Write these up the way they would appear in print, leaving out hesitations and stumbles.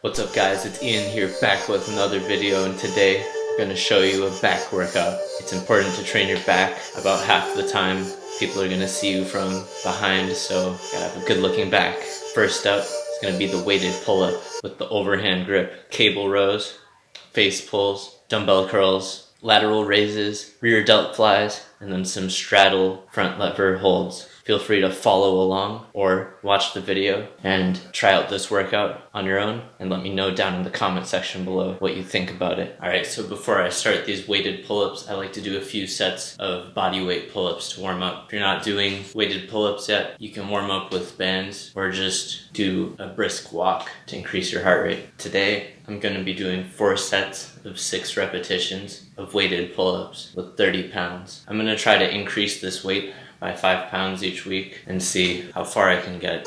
What's up guys, it's Ian here back with another video, and today I'm going to show you a back workout. It's important to train your back. About half the time people are going to see you from behind, so you gotta have a good looking back. First up is going to be the weighted pull-up with the overhand grip. Cable rows, face pulls, dumbbell curls, lateral raises, rear delt flies, and then some straddle front lever holds. Feel free to follow along or watch the video and try out this workout on your own and let me know down in the comment section below what you think about it. Alright, so before I start these weighted pull-ups, I like to do a few sets of body weight pull-ups to warm up. If you're not doing weighted pull-ups yet, you can warm up with bands or just do a brisk walk to increase your heart rate. Today, I'm going to be doing 4 sets of 6 repetitions of weighted pull-ups with 30 pounds. I'm going to try to increase this weight by 5 pounds each week and see how far I can get.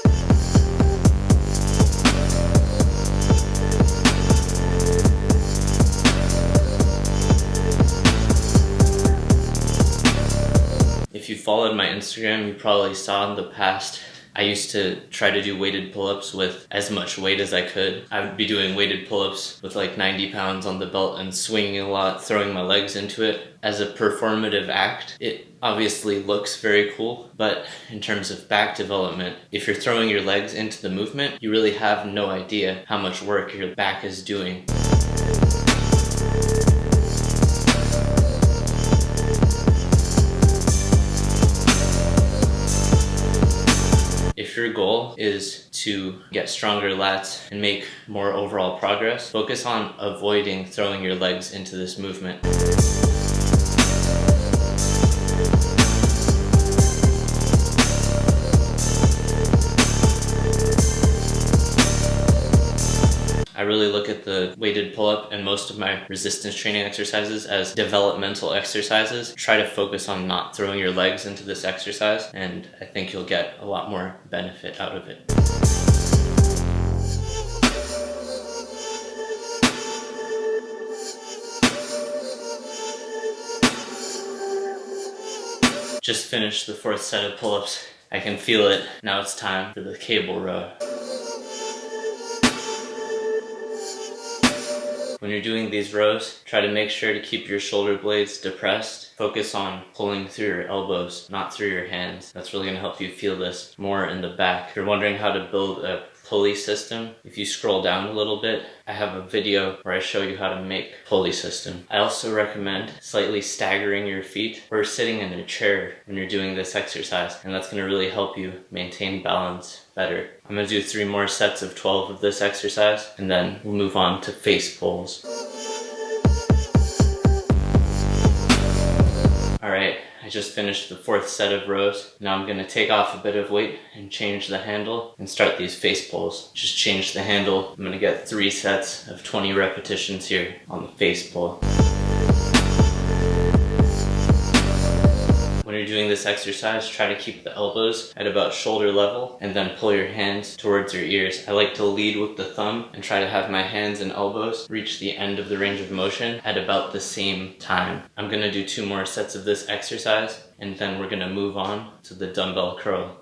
If you followed my Instagram, you probably saw in the past I used to try to do weighted pull-ups with as much weight as I could. I would be doing weighted pull-ups with like 90 pounds on the belt and swinging a lot, throwing my legs into it. As a performative act, it obviously looks very cool, but in terms of back development, if you're throwing your legs into the movement, you really have no idea how much work your back is doing. If your goal is to get stronger lats and make more overall progress, focus on avoiding throwing your legs into this movement. I really look at the weighted pull-up and most of my resistance training exercises as developmental exercises. Try to focus on not throwing your legs into this exercise, and I think you'll get a lot more benefit out of it. Just finished the 4th set of pull-ups. I can feel it. Now it's time for the cable row. When you're doing these rows, try to make sure to keep your shoulder blades depressed. Focus on pulling through your elbows, not through your hands. That's really going to help you feel this more in the back. If you're wondering how to build a pulley system, if you scroll down a little bit, I have a video where I show you how to make pulley system. I also recommend slightly staggering your feet or sitting in a chair when you're doing this exercise, and that's going to really help you maintain balance better. I'm going to do 3 more sets of 12 of this exercise, and then we'll move on to face pulls. Alright, I just finished the 4th set of rows. Now I'm going to take off a bit of weight and change the handle and start these face pulls. Just change the handle. I'm going to get 3 sets of 20 repetitions here on the face pull. When you're doing this exercise, try to keep the elbows at about shoulder level and then pull your hands towards your ears. I like to lead with the thumb and try to have my hands and elbows reach the end of the range of motion at about the same time. I'm going to do 2 more sets of this exercise, and then we're going to move on to the dumbbell curl.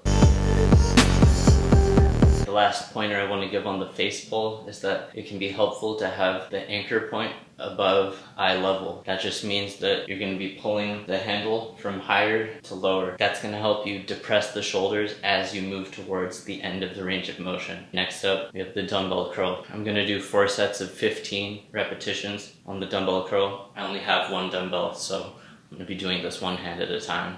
The last pointer I want to give on the face pull is that it can be helpful to have the anchor point above eye level. That just means that you're going to be pulling the handle from higher to lower. That's going to help you depress the shoulders as you move towards the end of the range of motion. Next up, we have the dumbbell curl. I'm going to do 4 sets of 15 repetitions on the dumbbell curl. I only have 1 dumbbell, so I'm going to be doing this one hand at a time.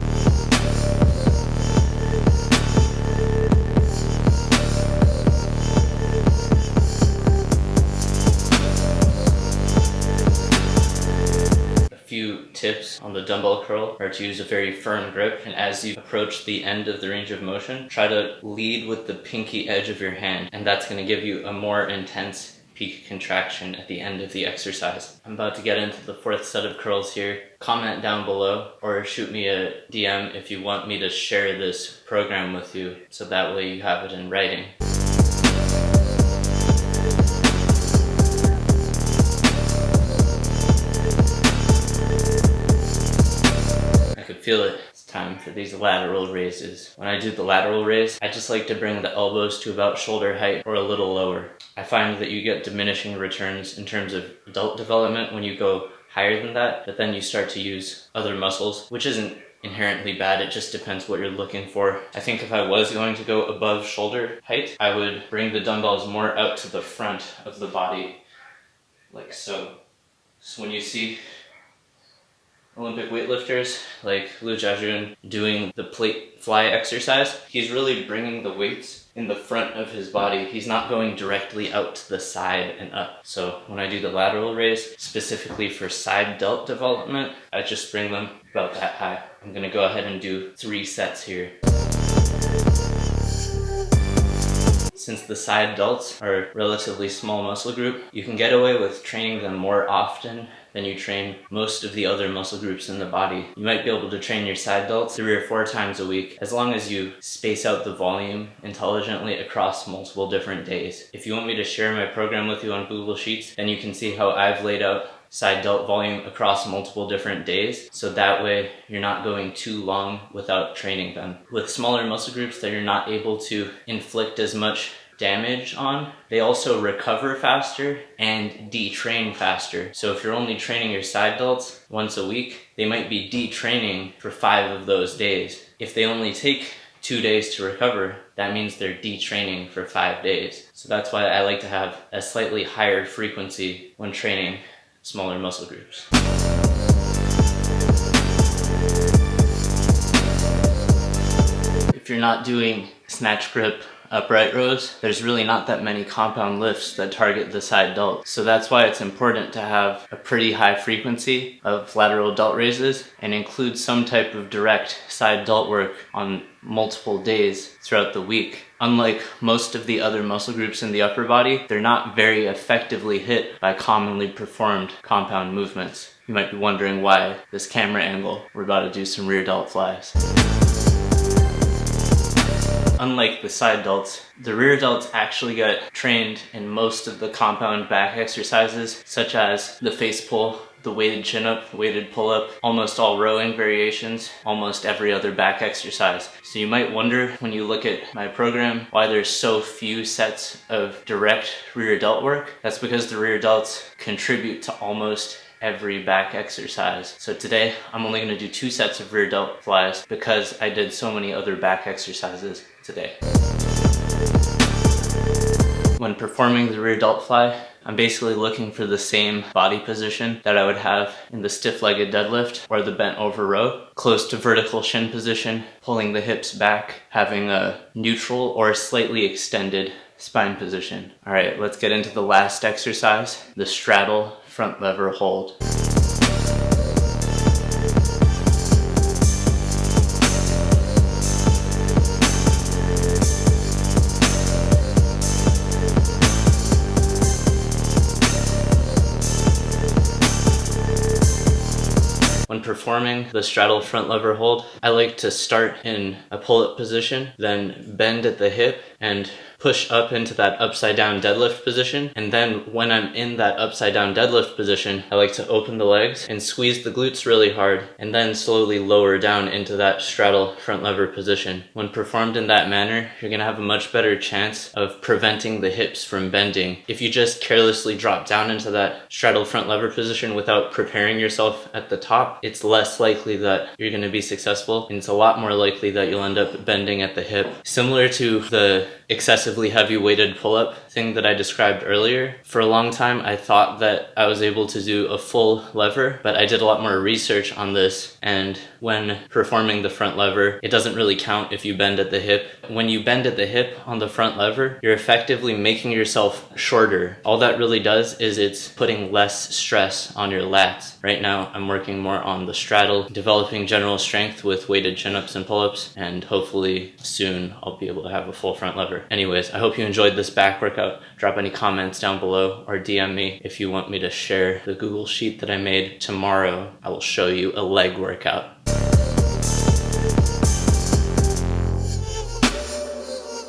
Tips on the dumbbell curl are to use a very firm grip, and as you approach the end of the range of motion, try to lead with the pinky edge of your hand, and that's going to give you a more intense peak contraction at the end of the exercise. I'm about to get into the 4th set of curls here. Comment down below or shoot me a DM if you want me to share this program with you, so that way you have it in writing. Feel it. It's time for these lateral raises. When I do the lateral raise, I just like to bring the elbows to about shoulder height or a little lower. I find that you get diminishing returns in terms of delt development when you go higher than that, but then you start to use other muscles, which isn't inherently bad. It just depends what you're looking for. I think if I was going to go above shoulder height, I would bring the dumbbells more out to the front of the body, like so. So when you see Olympic weightlifters like Liu Jiajun doing the plate fly exercise, he's really bringing the weights in the front of his body. He's not going directly out to the side and up. So when I do the lateral raise, specifically for side delt development, I just bring them about that high. I'm gonna go ahead and do 3 sets here. Since the side delts are a relatively small muscle group, you can get away with training them more often than you train most of the other muscle groups in the body. You might be able to train your side delts 3 or 4 times a week, as long as you space out the volume intelligently across multiple different days. If you want me to share my program with you on Google Sheets, then you can see how I've laid out side delt volume across multiple different days, so that way you're not going too long without training them. With smaller muscle groups that you're not able to inflict as much damage on, they also recover faster and detrain faster. So if you're only training your side delts once a week, they might be detraining for 5 of those days. If they only take 2 days to recover, that means they're detraining for 5 days. So that's why I like to have a slightly higher frequency when training smaller muscle groups. If you're not doing snatch grip upright rows, there's really not that many compound lifts that target the side delt. So that's why it's important to have a pretty high frequency of lateral delt raises and include some type of direct side delt work on multiple days throughout the week. Unlike most of the other muscle groups in the upper body, they're not very effectively hit by commonly performed compound movements. You might be wondering why this camera angle. We're about to do some rear delt flies. Unlike the side delts, the rear delts actually get trained in most of the compound back exercises, such as the face pull, the weighted chin-up, weighted pull-up, almost all rowing variations, almost every other back exercise. So you might wonder when you look at my program why there's so few sets of direct rear delt work. That's because the rear delts contribute to almost every back exercise. So today I'm only going to do 2 sets of rear delt flies because I did so many other back exercises today. When performing the rear delt fly, I'm basically looking for the same body position that I would have in the stiff-legged deadlift or the bent over row, close to vertical shin position, pulling the hips back, having a neutral or slightly extended spine position. All right, let's get into the last exercise, the straddle front lever hold. When performing the straddle front lever hold, I like to start in a pull-up position, then bend at the hip and push up into that upside down deadlift position. And then when I'm in that upside down deadlift position, I like to open the legs and squeeze the glutes really hard and then slowly lower down into that straddle front lever position. When performed in that manner, you're gonna have a much better chance of preventing the hips from bending. If you just carelessly drop down into that straddle front lever position without preparing yourself at the top, it's less likely that you're gonna be successful, and it's a lot more likely that you'll end up bending at the hip. Similar to the excessively heavy weighted pull-up thing that I described earlier, for a long time I thought that I was able to do a full lever, but I did a lot more research on this, and when performing the front lever, it doesn't really count if you bend at the hip. When you bend at the hip on the front lever, you're effectively making yourself shorter. All that really does is it's putting less stress on your lats. Right now I'm working more on the straddle, developing general strength with weighted chin-ups and pull-ups, and hopefully soon I'll be able to have a full front lever. Anyways, I hope you enjoyed this back workout. Drop any comments down below or DM me if you want me to share the Google Sheet that I made. Tomorrow I will show you a leg workout.